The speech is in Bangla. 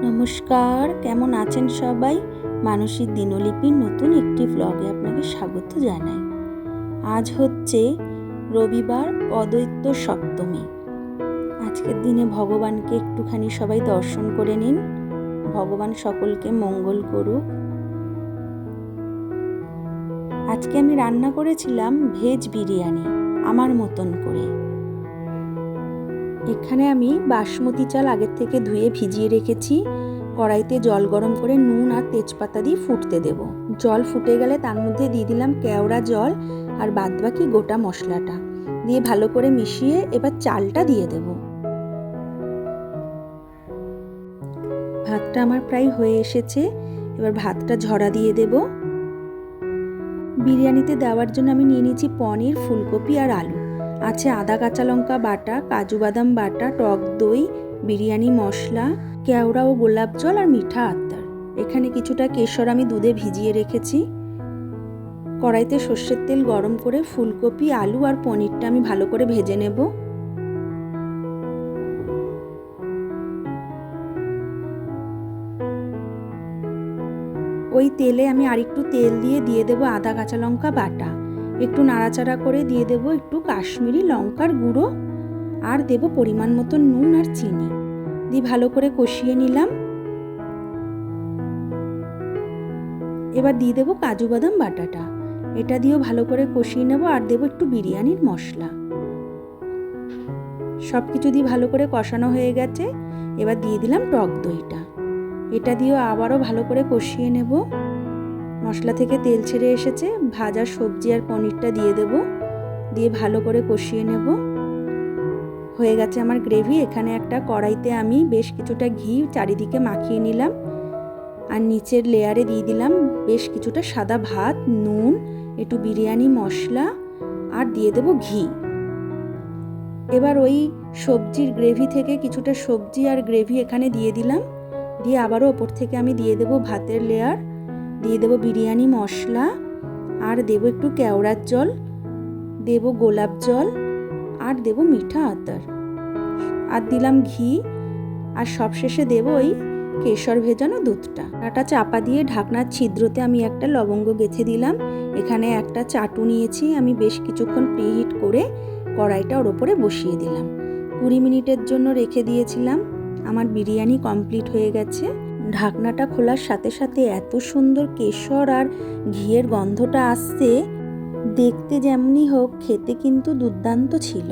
নমস্কার, কেমন আছেন সবাই? মানসিক দিনলিপির নতুন একটি ব্লগে আপনাকে স্বাগত জানাই। আজ হচ্ছে রবিবার, অদ্বৈত সপ্তমী। আজকের দিনে ভগবানকে একটুখানি সবাই দর্শন করে নিন। ভগবান সকলকে মঙ্গল করুক। আজকে আমি রান্না করেছিলাম ভেজ বিরিয়ানি আমার মতন করে। এখানে আমি বাসমতি চাল আগের থেকে ধুয়ে ভিজিয়ে রেখেছি। কড়াইতে জল গরম করে নুন আর তেজপাতা দিয়ে ফুটতে দেব। জল ফুটে গেলে তার মধ্যে দিয়ে দিলাম কেওড়া জল আর বাদবাকি গোটা মশলাটা দিয়ে ভালো করে মিশিয়ে এবার চালটা দিয়ে দেব। ভাতটা আমার প্রায় হয়ে এসেছে, এবার ভাতটা ঝরা দিয়ে দেব। বিরিয়ানিতে দেওয়ার জন্য আমি নিয়ে নিয়েছি পনির, ফুলকপি আর আলু। আছে আদা কাঁচা লঙ্কা বাটা, কাজু বাদাম বাটা, টক দই, বিরিয়ানি মশলা, কেওড়া ও গোলাপ জল আর মিঠা আতর। এখানে কিছুটা কেশর আমি দুধে ভিজিয়ে রেখেছি। কড়াইতে সর্ষের তেল গরম করে ফুলকপি, আলু আর পনিরটা আমি ভালো করে ভেজে নেব। ওই তেলে আমি আরেকটু তেল দিয়ে দেব আদা কাঁচা লঙ্কা বাটা। একটু নাড়াচাড়া করে দিয়ে দেব একটু কাশ্মীরি লঙ্কার গুঁড়ো আর দেব পরিমাণ মতো নুন আর চিনি দিয়ে ভালো করে কষিয়ে নিলাম। এবার দিয়ে দেব কাজু বাদাম বাটাটা, এটা দিয়েও ভালো করে কষিয়ে নেব আর দেব একটু বিরিয়ানির মশলা। সব কিছু দিয়ে ভালো করে কষানো হয়ে গেছে। এবার দিয়ে দিলাম টক দইটা, এটা দিয়েও আবারও ভালো করে কষিয়ে নেব। মশলা থেকে তেল ছেড়ে এসেছে, ভাজা সবজি আর পনিরটা দিয়ে দেব, দিয়ে ভালো করে কষিয়ে নেব। হয়ে গেছে আমার গ্রেভি। এখানে একটা কড়াইতে আমি বেশ কিছুটা ঘি চারিদিকে মাখিয়ে নিলাম আর নিচের লেয়ারে দিয়ে দিলাম বেশ কিছুটা সাদা ভাত, নুন, একটু বিরিয়ানি মশলা আর দিয়ে দেব ঘি। এবার ওই সবজির গ্রেভি থেকে কিছুটা সবজি আর গ্রেভি এখানে দিয়ে দিলাম, দিয়ে আবারও ওপর থেকে আমি দিয়ে দেব ভাতের লেয়ার, দিয়ে দেব বিরিয়ানি মশলা আর দেব একটু কেওড়ার জল, দেব গোলাপ জল আর দেব মিঠা আতর আর দিলাম ঘি আর সবশেষে দেব ওই কেশর ভেজানো দুধটা। একটা চাপা দিয়ে ঢাকনার ছিদ্রতে আমি একটা লবঙ্গ গেঁথে দিলাম। এখানে একটা চাটু নিয়েছি, আমি বেশ কিছুক্ষণ প্রিহিট করে কড়াইটা ওর ওপরে বসিয়ে দিলাম। 20 মিনিটের জন্য রেখে দিয়েছিলাম। আমার বিরিয়ানি কমপ্লিট হয়ে গেছে। ঢাকনাটা খোলার সাথে সাথে এত সুন্দর কেশর আর ঘিয়ের গন্ধটা আসছে, দেখতে যেমনই হোক খেতে কিন্তু দুর্দান্ত ছিল।